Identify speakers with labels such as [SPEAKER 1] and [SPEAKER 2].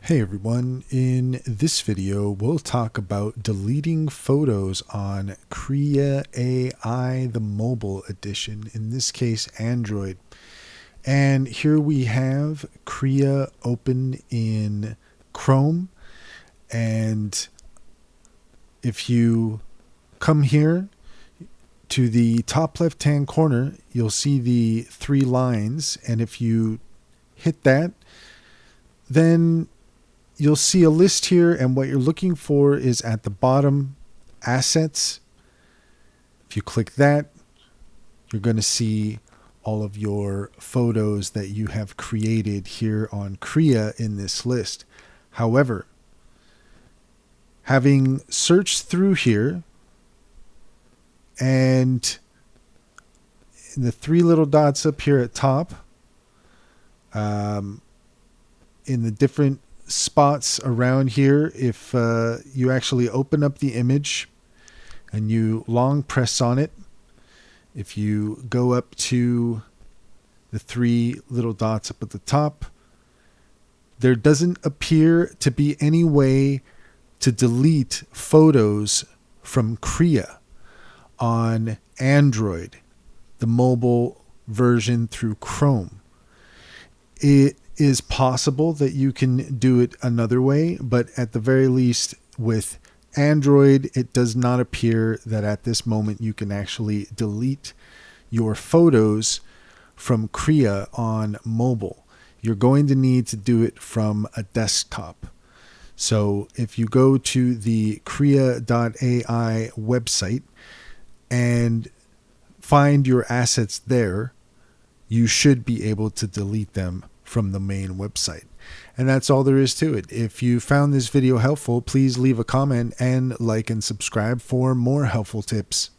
[SPEAKER 1] Hey everyone, in this video we'll talk about deleting photos on Krea AI, the mobile edition, in this case Android. And here we have Krea open in Chrome, and if you come here to the top left hand corner you'll see the three lines, and if you hit that, then you'll see a list here, and what you're looking for is at the bottom, assets. If you click that, you're going to see all of your photos that you have created here on Krea in this list. However, having searched through here, and in the three little dots up here at top, in the different spots around here, if you actually open up the image and you long press on it, if you go up to the three little dots up at the top, there doesn't appear to be any way to delete photos from Krea on Android, the mobile version through Chrome. It is possible that you can do it another way, but at the very least with Android, it does not appear that at this moment you can actually delete your photos from Krea on mobile. You're going to need to do it from a desktop. So if you go to the Krea.ai website and find your assets there, you should be able to delete them from the main website. And that's all there is to it. If you found this video helpful, please leave a comment and like and subscribe for more helpful tips.